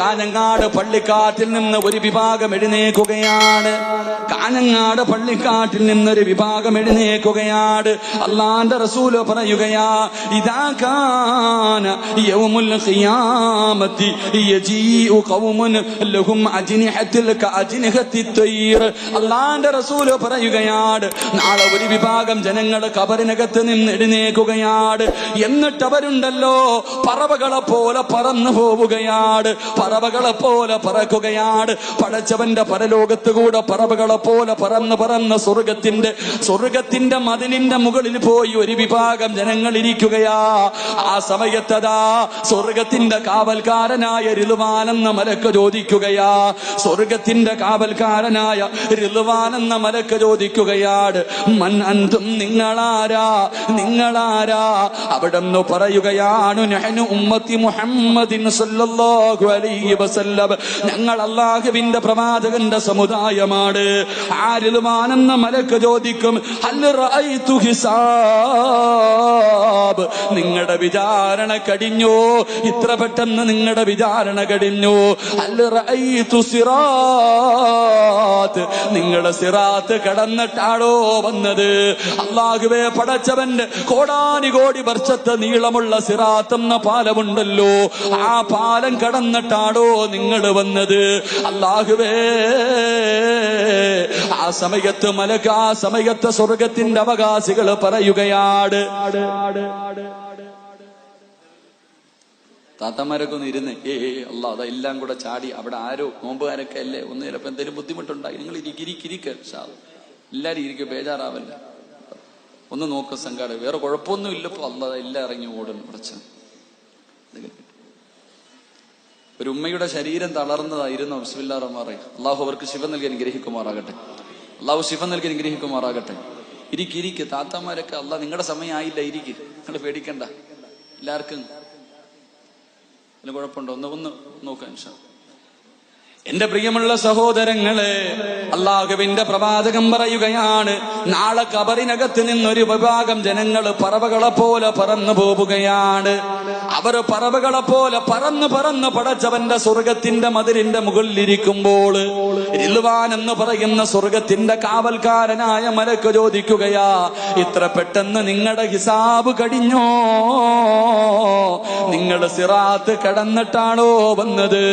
കാഞ്ഞങ്ങാട് പള്ളിക്കാട്ടിൽ നിന്ന് ഒരു വിഭാഗം എഴുന്നേക്കുകയാണ്. കാഞ്ഞങ്ങാട് പള്ളിക്കാട്ടിൽ നിന്നൊരു വിഭാഗം എഴുന്നേക്കുകയാണ്. അള്ളാന്റെ റസൂല് പറയുകയാ, ഇദാ കാന യൗമുൽ ഖിയാമത്തി യജീഉ ഖൗമുൻ ലഹും അജ്നിഹത്തുൽ കഅജ്നിഹത്തിത് തയ്ർ. അള്ളാന്റെ റസൂല് പറയുകയാണ്, നാളെ ഒരു വിഭാഗം ജനങ്ങൾ ഖബറിനകത്ത് നിന്ന് എഴുന്നേക്കുകയാണ്. എന്നിട്ട് അവരുണ്ടല്ലോ പറവകളെ പോലെ പറന്നു പോവുകയാണ്, പറവകളെ പോലെ പറക്കുകയാണ്. പടച്ചവന്റെ പരലോകത്ത് കൂടെ പറവകളെ പോലെ പറന്ന് സ്വർഗത്തിന്റെ മതിലിന്റെ മുകളിൽ പോയി ഒരു വിഭാഗം ജനങ്ങൾ ഇരിക്കുകയാ. ആ സമയത്തതാ സ്വർഗത്തിന്റെ കാവൽക്കാരനായ റിദ്വാൻ എന്ന മലക്ക് ചോദിക്കുകയാ, സ്വർഗത്തിന്റെ കാവൽക്കാരനായ റിദ്വാൻ എന്ന മലക്ക് ചോദിക്കുകയാണ്, മൻ അൻതും, നിങ്ങളാരാ? അവിടെന്ന് പറയുകയാണ്, നഹ്നു ഉമ്മത്തി മുഹമ്മദിൻ സല്ലല്ലാഹു അലൈഹി വസല്ലം, ഞങ്ങൾ അല്ലാഹുവിന്റെ പ്രവാചകന്റെ സമുദായമാണ്. ആ റിദ്വാൻ എന്ന മലക്ക് ചോദിക്കും, ഹൽ റഅയ്തു ഹിസാബ്, നിങ്ങളുടെ വിചാരണ കഴിഞ്ഞോ? ഇത്ര പെട്ടെന്ന് നിങ്ങളുടെ വിചാരണ കഴിഞ്ഞോ? ഹൽ റഅയ്തു സിറാത്ത്, നിങ്ങളുടെ സിറാത്ത് കടന്നിട്ടാണോ വന്നത്? അല്ലാഹുവേ, പടച്ചവന്റെ കോടാനുകോടി വർഷത്തെ നീളമുള്ള സിറാത്ത് എന്ന പാലമുണ്ടല്ലോ, ആ പാലം കടന്നിട്ടാണോ നിങ്ങൾ വന്നത്? അല്ലാഹുവേ, ആ സമയത്ത് മലക്ക്, ആ സമയത്ത് സ്വർഗത്തിന്റെ അവകാശികൾ പറയുകയാണ്. താത്തമാരൊക്കെ ഒന്ന് ഇരുന്ന് അല്ലാ, അതെല്ലാം കൂടെ ചാടി അവിടെ ആരോ നോമ്പുകാരൊക്കെ അല്ലേ, ഒന്ന് ചിലപ്പോ എന്തെങ്കിലും ബുദ്ധിമുട്ടുണ്ടായി, നിങ്ങൾ ഇരിക്ക എല്ലാരും ഇരിക്കും, ബേജാറാവല്ല, ഒന്ന് നോക്ക സംഘാടക, വേറെ കുഴപ്പമൊന്നും ഇല്ലപ്പോ. അല്ലാ, എല്ലാം ഇറങ്ങി ഓടുന്നു. പ്രശ്നം ഒരു ഉമ്മയുടെ ശരീരം തളർന്നതായിരുന്നു. ബിസ്മില്ലാഹിർ റഹ്മാനിർ റഹീം. അള്ളാഹു അവർക്ക് ശിഫ നൽകി അനുഗ്രഹിക്കുമാറാകട്ടെ. അള്ളാഹു ശിഫ നൽകി അനുഗ്രഹിക്കുമാറാകട്ടെ. ഇരിക്ക് താത്താമാരൊക്കെ, അല്ലാ നിങ്ങളുടെ സമയം ആയില്ല, ഇരിക്ക്, നിങ്ങൾ പേടിക്കണ്ട, എല്ലാവർക്കും കുഴപ്പമുണ്ടോ ഒന്ന് നോക്കാൻ. എന്റെ പ്രിയമുള്ള സഹോദരങ്ങളെ, അല്ലാഹുവിന്റെ പ്രവാചകൻ പറയുകയാണ്, നാളെ ഖബറിനകത്ത് നിന്നൊരു വിഭാഗം ജനങ്ങൾ പറവകളെ പോലെ പറന്നു പോവുകയാണ്. അവർ പറവകളെ പോലെ പറന്ന് പടച്ചവന്റെ സ്വർഗത്തിന്റെ മതിലിന്റെ മുകളിലിരിക്കുമ്പോൾ റിദ്വാൻ എന്ന് പറയുന്ന സ്വർഗത്തിന്റെ കാവൽക്കാരനായ മലക്ക് ചോദിക്കുകയാ, ഇത്ര പെട്ടെന്ന് നിങ്ങളുടെ ഹിസാബ് കഴിഞ്ഞോ? നിങ്ങൾ സിറാത്ത് കടന്നിട്ടാണോ വന്നത്?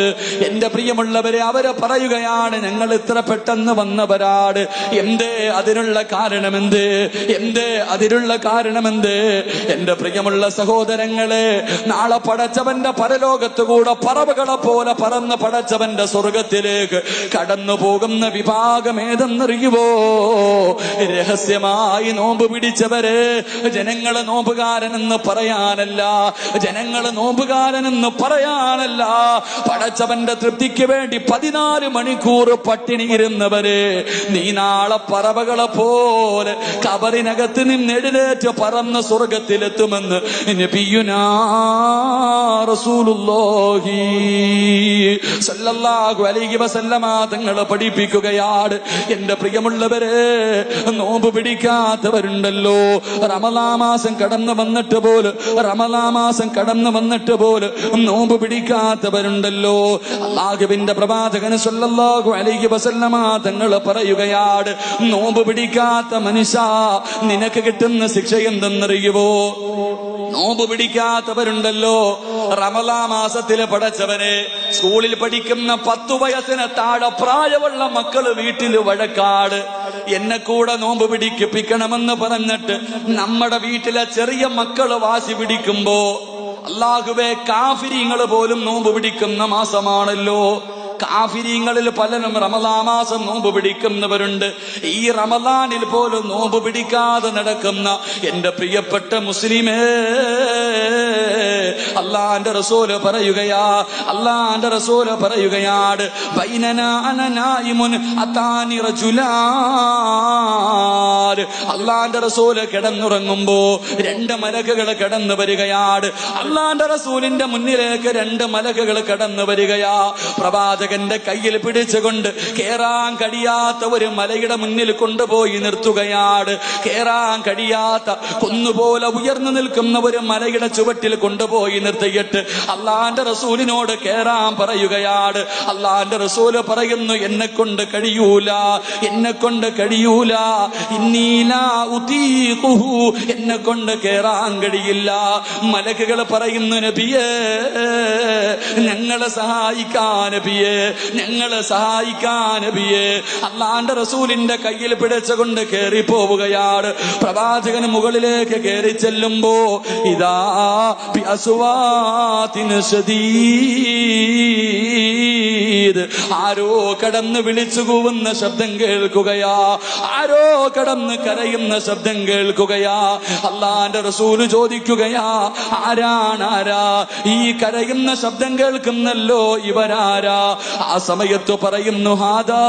എന്റെ പ്രിയമുള്ളവരെ, അവരെ പറയുകയാണ്, ഞങ്ങൾ ഇത്ര പെട്ടെന്ന് വന്നവരാണ്. എന്തേ അതിനുള്ള കാരണമെന്ത്? എന്റെ പ്രിയമുള്ള സഹോദരങ്ങളെ, നാളെ പടച്ചവന്റെ പരലോകത്തുകൂടെ പറവകളെ പോലെ പറന്ന് പടച്ചവന്റെ സ്വർഗത്തിലേക്ക് കടന്നു പോകുന്ന വിഭാഗം ഏതെന്നറിയുവോ? രഹസ്യമായി നോമ്പ് പിടിച്ചവരെ. ജനങ്ങളെ നോമ്പുകാരനെന്ന് പറയാനല്ല, പടച്ചവന്റെ തൃപ്തിക്ക് വേണ്ടി 14 മണിക്കൂർ പട്ടിണി ഇരുന്നവരെ, നീ നാളെ പറവകളെ പോലെ ഖബറിനകത്ത് നിന്ന് എഴുന്നേറ്റ് പറന്ന് സ്വർഗത്തിലെത്തുമെന്ന് നബിയുനാ റസൂലുള്ളാഹി സല്ലല്ലാഹു അലൈഹി വസല്ലമ തങ്ങൾ പഠിപ്പിക്കുകയാണ്. എന്റെ പ്രിയമുള്ളവരെ, നോമ്പ് പിടിക്കാത്തവരുണ്ടല്ലോ, റമളാൻ മാസം കടന്നു വന്നിട്ട് പോലും നോമ്പ് പിടിക്കാത്തവരുണ്ടല്ലോ. അല്ലാഹുവിന്റെ പ്രവാചകൻ സല്ലല്ലാഹു അലൈഹി വസല്ലമ തങ്ങൾ പറയുകയാണ്, നോമ്പ് പിടിക്കാത്ത മനുഷ്യ, നിനക്ക് കിട്ടുന്ന ശിക്ഷ എന്തെന്നറിയുവോ? നോമ്പ് പിടിക്കാത്തവരുണ്ടല്ലോ, റമളാൻ മാസത്തില് പടച്ചവനെ, സ്കൂളിൽ പഠിക്കുന്ന 10 വയസ്സിന് താഴെ പ്രായമുള്ള മക്കള് വീട്ടിൽ വഴക്കാട്, എന്നെ കൂടെ നോമ്പ് പിടിപ്പിക്കണമെന്ന് പറഞ്ഞിട്ട് നമ്മുടെ വീട്ടിലെ ചെറിയ മക്കള് വാശി പിടിക്കുമ്പോ, അല്ലാഹുവേ, കാഫിരീങ്ങൾ പോലും നോമ്പ് പിടിക്കുന്ന മാസമാണല്ലോ. കാഫിരീങ്ങളിൽ പലരും റമളാൻ മാസം നോമ്പ് പിടിക്കുന്നവരുണ്ട്. ഈ റമളാനിൽ പോലും നോമ്പ് പിടിക്കാതെ നടക്കുന്ന എന്റെ പ്രിയപ്പെട്ട മുസ്ലിമേ, അല്ലാഹുവിന്റെ റസൂല് പറയുകയാണ്, ബൈനനാ അന നായിമുൻ അതാനി റജുലാൻ. അല്ലാഹുവിന്റെ റസൂല് കിടന്നുറങ്ങുമ്പോ 2 മലക്കുകൾ കടന്നു വരികയാണ്. അല്ലാഹുവിന്റെ റസൂലിന്റെ മുന്നിലേക്ക് 2 മലക്കുകൾ കടന്നു വരികയാ. പ്രവാചകൻ പ്രവാചകന്റെ കയ്യിൽ പിടിച്ചുകൊണ്ട് കേറാൻ കഴിയാത്ത ഒരു മലയുടെ മുന്നിൽ കൊണ്ടുപോയി നിർത്തുകയാണ്. കേറാൻ കഴിയാത്ത കുന്നുപോലെ ഉയർന്നു നിൽക്കുന്ന ഒരു മലയുടെ ചുവട്ടിൽ കൊണ്ടുപോയി നിർത്തിയിട്ട് അള്ളാന്റെ റസൂലിനോട് കേറാൻ പറയുകയാണ്. അള്ളാന്റെ റസൂല് പറയുന്നു, എന്നെ കൊണ്ട് കഴിയൂല, എന്നെ കൊണ്ട് കഴിയൂല, ഇന്നീലാ ഉതീഖുഹു, എന്നെ കൊണ്ട് കേറാൻ കഴിയില്ല. മലക്കുകൾ പറയുന്നു, നബിയേ ഞങ്ങളെ സഹായിക്കാൻ നബിയേ, ഞങ്ങളെ സഹായിക്കാൻ നബിയേ. അള്ളാന്റെ റസൂലിന്റെ കയ്യിൽ പിടിച്ചുകൊണ്ട് കേറി പോവുകയാണ്. പ്രവാചകൻ മുകളിലേക്ക് കേറി ചെല്ലുമ്പോ ഇതാ ബിഅസ്വാതിൻ ശദീദ്, ആരോ കടന്ന് വിളിച്ചു കൂവുന്ന ശബ്ദം കേൾക്കുകയാ, ആരോ കടന്ന് കരയുന്ന ശബ്ദം കേൾക്കുകയാ. അള്ളാന്റെ റസൂല് ചോദിക്കുകയാ, ആരാ ഈ കരയുന്ന ശബ്ദം കേൾക്കുന്നല്ലോ, ഇവരാരാ? ആ സമയത്ത് പറയുന്നു, ഹാദാ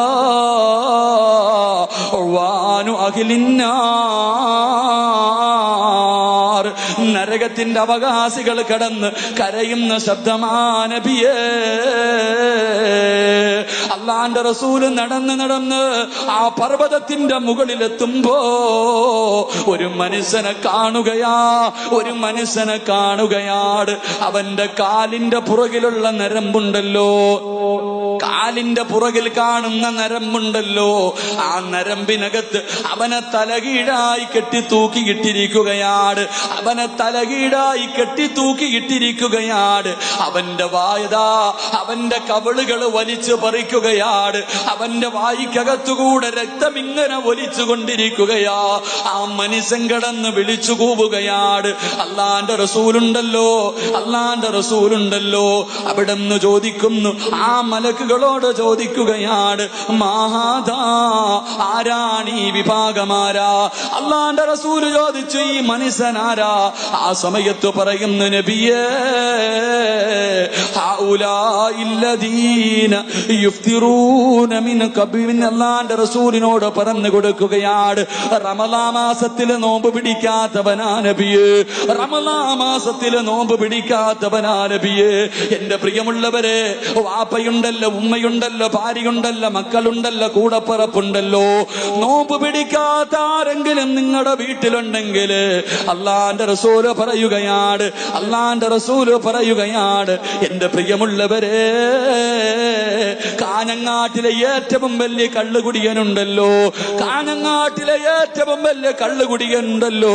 ഉവാനു അഹ്ലിന്നാർ, നരകത്തിന്റെ അവകാശികൾ കടന്ന് കരയുന്ന ശബ്ദമാ നബിയേ. അള്ളാന്റെ റസൂല് നടന്ന് ആ പർവ്വതത്തിന്റെ മുകളിലെത്തുമ്പോ ഒരു മനുഷ്യനെ കാണുകയാണ്. അവന്റെ കാലിന്റെ പുറകിലുള്ള നരമ്പുണ്ടല്ലോ, കാലിന്റെ പുറകിൽ കാണുന്ന നരമ്പുണ്ടല്ലോ, ആ നരമ്പിനകത്ത് അവനെ തലകീഴായി കെട്ടി തൂക്കിയിട്ടിരിക്കുകയാണ്. അവനെ തലകീഴായി കെട്ടി തൂക്കിയിട്ടിരിക്കുകയാണ്. അവന്റെ വായതാ അവന്റെ കവിളുകൾ വലിച്ചു പറിക്കുകയാണ്. അവന്റെ വായിക്കകത്തുകൂടെ രക്തം ഇങ്ങനെ ഒലിച്ചു കൊണ്ടിരിക്കുകയാ. ആ മനുഷ്യൻ കടന്ന് വിളിച്ചു കൂവുകയാണ്. അള്ളാന്റെ റസൂലുണ്ടല്ലോ. അവിടെന്ന് ചോദിക്കുന്നു, ആ മലക്കുകളോട് ചോദിക്കുകയാണ്, മാഹാദാ, ആരാണ് ഈ വിഭാഗമാരാ? അള്ളാന്റെ റസൂല് ചോദിച്ചു, ഈ മനുഷ്യനാരാ? ആ സമയത്ത് പറയുന്നു, നബിയേ ഹൗലാഇല്ലദീന യുഫ്തിറൂന മിൻ ഖബിൻ. അല്ലാഹുവിന്റെ റസൂലിനോട് പറഞ്ഞു കൊടുക്കുകയാണ്, റമളാൻ മാസത്തിൽ നോമ്പ് പിടിക്കാത്തവനാ നബിയേ, റമളാൻ മാസത്തിൽ നോമ്പ് പിടിക്കാത്തവനാ നബിയേ. എന്റെ പ്രിയമുള്ളവരെ, വാപ്പയുണ്ടല്ലോ, ഉമ്മയുണ്ടല്ലോ, ഭാര്യയുണ്ടല്ലോ, മക്കളുണ്ടല്ലോ, കൂടപ്പിറപ്പുണ്ടല്ലോ, നോമ്പ് പിടിക്കാത്ത ആരെങ്കിലും നിങ്ങളുടെ വീട്ടിലുണ്ടെങ്കിൽ അള്ളാന്റെ റസൂല് പറയുകയാണ്, എന്റെ പ്രിയമുള്ളവരെ, കാഞ്ഞങ്ങാട്ടിലെ ഏറ്റവും വലിയ കള്ളുകുടിയനുണ്ടല്ലോ, കാഞ്ഞങ്ങാട്ടിലെ ഏറ്റവും വലിയ കള്ളുകുടിയനുണ്ടല്ലോ,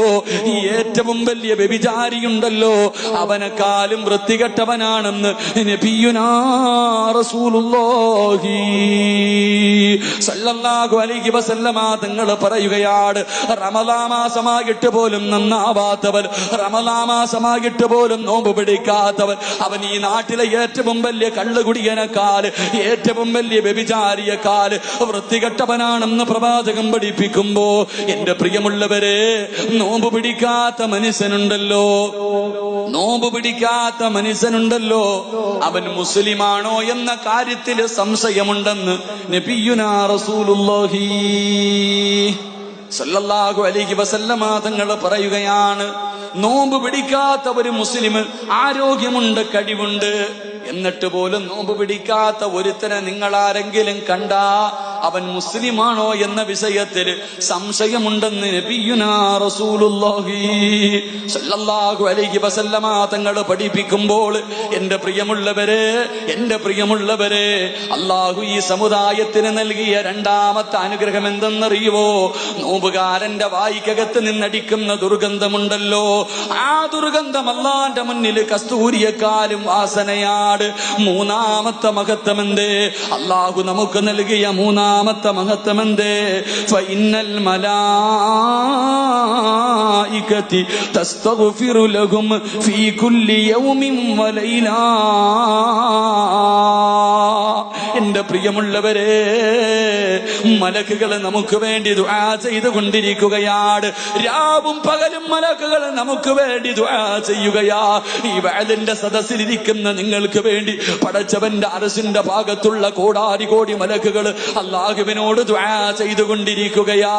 ഈ ഏറ്റവും വലിയ വ്യഭിചാരിയുണ്ടല്ലോ, അവനെക്കാളും വൃത്തികെട്ടവനാണെന്ന് നബിയുനാ റസൂലുള്ളാഹി സല്ലല്ലാഹു അലൈഹി വസല്ലമ തങ്ങൾ പറയുകയാണ്. റമളാൻ മാസമായിട്ട് പോലും നന്നാവാത്തവൻ, റമളാൻ മാസമായിട്ട് പോലും നോമ്പ് പിടിക്കാത്തവൻ, അവൻ ഈ നാട്ടിലെ ഏറ്റവും വലിയ കള്ളുകുടിയനേക്കാൾ, ഏറ്റവും വലിയ വ്യഭിചാരിയേക്കാൾ വൃത്തികെട്ടവനാണെന്ന് പ്രവാചകൻ പഠിപ്പിക്കുമ്പോ, എന്റെ പ്രിയമുള്ളവരെ, നോമ്പ് പിടിക്കാത്ത മനുഷ്യനുണ്ടല്ലോ, അവൻ മുസ്ലിമാണോ എന്ന കാര്യത്തിൽ സംശയമുണ്ടെന്ന് നബിയുനാ റസൂലുള്ളാഹി സല്ലല്ലാഹു അലൈഹി വസല്ലമ തങ്ങൾ പറയുകയാണ്. നോമ്പ് പിടിക്കാത്ത ഒരു മുസ്ലിം ആരോഗ്യമുണ്ട്, കഴിവുണ്ട്, എന്നിട്ട് പോലും നോമ്പ് പിടിക്കാത്ത ഒരുത്തനെ നിങ്ങൾ ആരെങ്കിലും കണ്ടാ അവൻ മുസ്ലിമാണോ എന്ന വിഷയത്തിൽ സംശയമുണ്ടെന്ന് നബിയുനാ റസൂലുള്ളാഹി സല്ലല്ലാഹു അലൈഹി വസല്ലമ തങ്ങൾ പഠിപ്പിക്കുമ്പോൾ, എന്റെ പ്രിയമുള്ളവരെ, അല്ലാഹു ഈ സമുദായത്തിന് നൽകിയ രണ്ടാമത്തെ അനുഗ്രഹം എന്തെന്നറിയുവോ? നോമ്പുകാരന്റെ വായിക്കകത്ത് നിന്നടിക്കുന്ന ദുർഗന്ധമുണ്ടല്ലോ, ആ ദുർഗന്ധം അല്ലാഹുവിന്റെ മുന്നിൽ കസ്തൂരിയെക്കാളും വാസനയാണ്. മൂന്നാമത്തെ മഹത്വമെന്തേ? അല്ലാഹു നമുക്ക് നൽകിയ മൂന്നാമത്തെ മഹത്വമെന്തേ? ഫഇന്നൽ മലായികതി തസ്തഗ്ഫിറു ലഹും ഫീ കുല്ലി യൗമിൻ വലൈല. എന്റെ പ്രിയമുള്ളവരെ, മലക്കുകൾ നമുക്ക് വേണ്ടി ദുആ ചെയ്തുകൊണ്ടിരിക്കുകയാണ്. രാവും പകലും മലക്കുകൾ നമുക്ക് വേണ്ടി ദുആ ചെയ്യുകയാ. ഈ വഅലിന്റെ സദസ്സിലിരിക്കുന്ന നിങ്ങൾക്ക് വേണ്ടി പടച്ചവന്റെ അർശിന്റെ ഭാഗത്തുള്ള കോടാരി കോടി മലക്കുകൾ അല്ലാഹുവിനോട് ദുആ ചെയ്തുകൊണ്ടിരിക്കുകയാ.